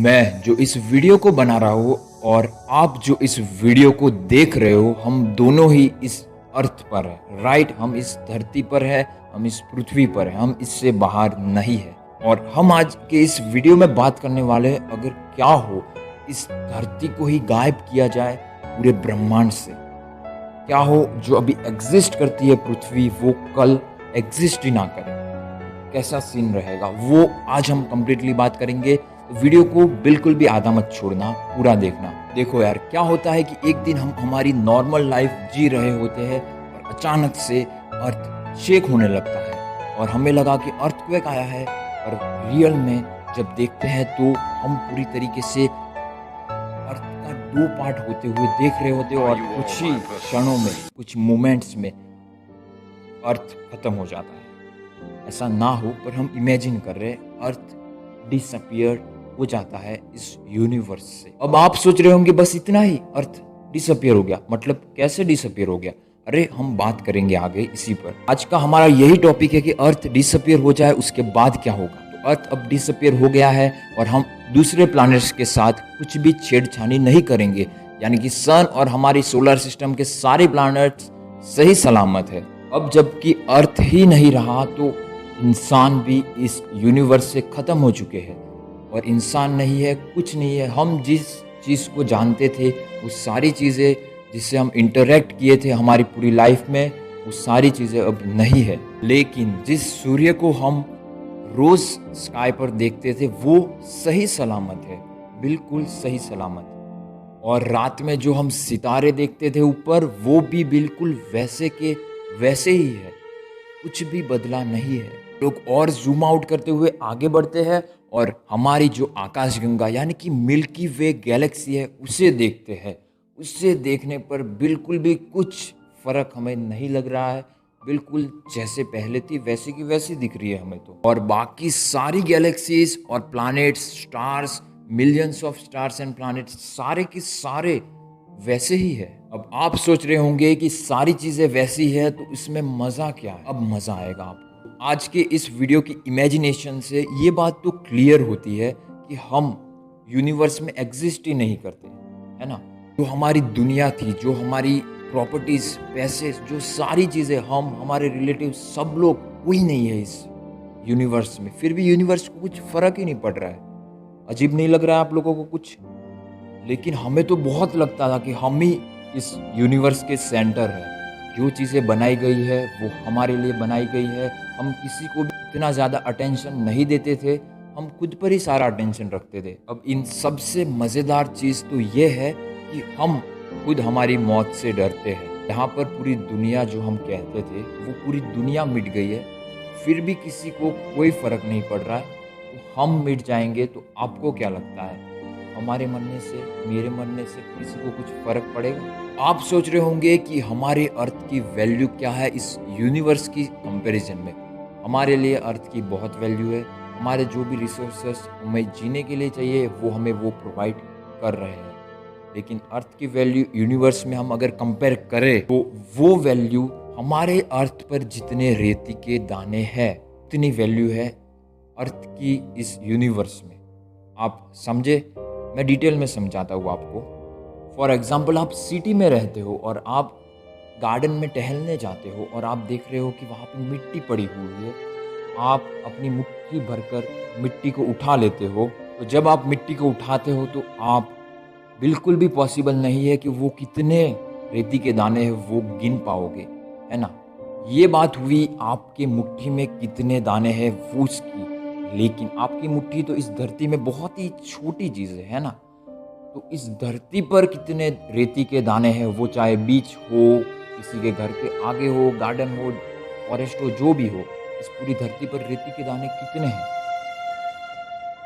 मैं जो इस वीडियो को बना रहा हूँ और आप जो इस वीडियो को देख रहे हो, हम दोनों ही इस अर्थ पर है। राइट, हम इस धरती पर है, हम इस पृथ्वी पर है, हम इससे बाहर नहीं है। और हम आज के इस वीडियो में बात करने वाले हैं, अगर क्या हो इस धरती को ही गायब किया जाए पूरे ब्रह्मांड से। क्या हो जो अभी एग्जिस्ट करती है पृथ्वी, वो कल एग्जिस्ट ही ना करे, कैसा सीन रहेगा, वो आज हम कंप्लीटली बात करेंगे। तो वीडियो को बिल्कुल भी आधा मत छोड़ना, पूरा देखना। देखो यार, क्या होता है कि एक दिन हम हमारी नॉर्मल लाइफ जी रहे होते हैं और अचानक से अर्थ शेक होने लगता है और हमें लगा कि अर्थक्वेक आया है। और रियल में जब देखते हैं तो हम पूरी तरीके से अर्थ का दो पार्ट होते हुए देख रहे होते हैं और कुछ ही क्षणों में, कुछ मोमेंट्स में अर्थ खत्म हो जाता है। ऐसा ना हो, पर हम इमेजिन कर रहे हैं अर्थ डिसअपियर हो जाता है इस यूनिवर्स से। अब आप सोच रहे होंगे बस इतना ही, अर्थ डिसअपियर हो गया, मतलब कैसे डिसअपियर हो गया? अरे हम बात करेंगे आगे इसी पर। आज का हमारा यही टॉपिक है कि अर्थ डिसअपियर हो जाए उसके बाद क्या होगा। तो अर्थ अब डिसअपियर हो गया है और हम दूसरे प्लैनेट्स के साथ कुछ भी छेड़छानी नहीं करेंगे, यानी कि सन और हमारी सोलर सिस्टम के सारे प्लैनेट्स सही सलामत है। अब जबकि अर्थ ही नहीं रहा तो इंसान भी इस यूनिवर्स से खत्म हो चुके हैं। और इंसान नहीं है, कुछ नहीं है। हम जिस चीज़ को जानते थे, वो सारी चीज़ें जिससे हम इंटरेक्ट किए थे हमारी पूरी लाइफ में, वो सारी चीज़ें अब नहीं है। लेकिन जिस सूर्य को हम रोज़ स्काई पर देखते थे, वो सही सलामत है, बिल्कुल सही सलामत। और रात में जो हम सितारे देखते थे ऊपर, वो भी बिल्कुल वैसे के वैसे ही है, कुछ भी बदला नहीं है। लोग और जूम आउट करते हुए आगे बढ़ते हैं और हमारी जो आकाशगंगा यानी कि मिल्की वे गैलेक्सी है, उसे देखते हैं। उसे देखने पर बिल्कुल भी कुछ फर्क हमें नहीं लग रहा है, बिल्कुल जैसे पहले थी वैसी की वैसी दिख रही है हमें तो। और बाकी सारी गैलेक्सीज और planets, stars, millions of stars and planets, सारे के सारे वैसे ही है। अब आप सोच रहे होंगे कि सारी चीजें वैसी है तो इसमें मजा क्या है? अब मजा आएगा आपको। आज के इस वीडियो की इमेजिनेशन से ये बात तो क्लियर होती है कि हम यूनिवर्स में एग्जिस्ट ही नहीं करते, है ना। जो हमारी दुनिया थी, जो हमारी प्रॉपर्टीज, पैसे, जो सारी चीजें, हम, हमारे रिलेटिव, सब लोग कोई नहीं है इस यूनिवर्स में। फिर भी यूनिवर्स को कुछ फर्क ही नहीं पड़ रहा है। अजीब नहीं लग रहा है आप लोगों को कुछ? लेकिन हमें तो बहुत लगता था कि हम ही इस यूनिवर्स के सेंटर है। जो चीज़ें बनाई गई है वो हमारे लिए बनाई गई है। हम किसी को भी इतना ज़्यादा अटेंशन नहीं देते थे, हम खुद पर ही सारा अटेंशन रखते थे। अब इन सबसे मज़ेदार चीज़ तो ये है कि हम खुद हमारी मौत से डरते हैं। यहाँ पर पूरी दुनिया जो हम कहते थे, वो पूरी दुनिया मिट गई है, फिर भी किसी को कोई फ़र्क नहीं पड़ रहा है। तो हम मिट जाएंगे तो आपको क्या लगता है, हमारे मरने से, मेरे मरने से किसी को कुछ फर्क पड़ेगा? आप सोच रहे होंगे कि हमारे अर्थ की वैल्यू क्या है इस यूनिवर्स की कंपैरिजन में। हमारे लिए अर्थ की बहुत वैल्यू है। हमारे जो भी रिसोर्सेस हमें जीने के लिए चाहिए, वो हमें वो प्रोवाइड कर रहे हैं। लेकिन अर्थ की वैल्यू यूनिवर्स में हम अगर कंपेयर करें तो वो वैल्यू, हमारे अर्थ पर जितने रेती के दाने हैं उतनी वैल्यू है अर्थ की इस यूनिवर्स में। आप समझे? मैं डिटेल में समझाता हूँ आपको। फॉर एग्जाम्पल, आप सिटी में रहते हो और आप गार्डन में टहलने जाते हो और आप देख रहे हो कि वहाँ पे मिट्टी पड़ी हुई है। आप अपनी मुट्ठी भरकर मिट्टी को उठा लेते हो। तो जब आप मिट्टी को उठाते हो तो आप बिल्कुल भी पॉसिबल नहीं है कि वो कितने रेती के दाने हैं वो गिन पाओगे, है ना। ये बात हुई आपके मुट्ठी में कितने दाने हैं वो उसकी। लेकिन आपकी मुट्ठी तो इस धरती में बहुत ही छोटी चीज़ है ना। तो इस धरती पर कितने रेती के दाने हैं, वो चाहे बीच हो, किसी के घर के आगे हो, गार्डन हो, फॉरेस्ट हो, जो भी हो, इस पूरी धरती पर रेती के दाने कितने हैं?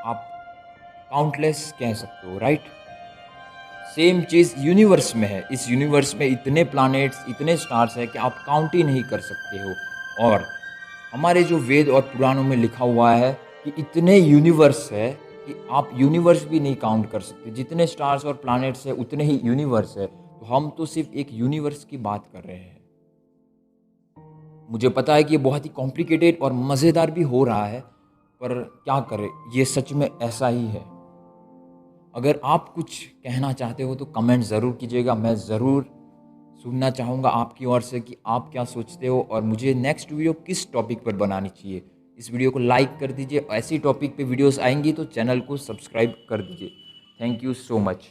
आप काउंटलेस कह सकते हो, राइट। सेम चीज़ यूनिवर्स में है। इस यूनिवर्स में इतने प्लैनेट्स, इतने स्टार्स हैं कि आप काउंट ही नहीं कर सकते हो। और हमारे जो वेद और पुराणों में लिखा हुआ है कि इतने यूनिवर्स है कि आप यूनिवर्स भी नहीं काउंट कर सकते। जितने स्टार्स और प्लैनेट्स है उतने ही यूनिवर्स है। तो हम तो सिर्फ एक यूनिवर्स की बात कर रहे हैं। मुझे पता है कि ये बहुत ही कॉम्प्लिकेटेड और मज़ेदार भी हो रहा है, पर क्या करें, ये सच में ऐसा ही है। अगर आप कुछ कहना चाहते हो तो कमेंट ज़रूर कीजिएगा, मैं ज़रूर सुनना चाहूँगा आपकी ओर से कि आप क्या सोचते हो और मुझे नेक्स्ट वीडियो किस टॉपिक पर बनानी चाहिए। इस वीडियो को लाइक कर दीजिए, ऐसी टॉपिक पे वीडियोस आएंगी तो चैनल को सब्सक्राइब कर दीजिए। Thank you so much.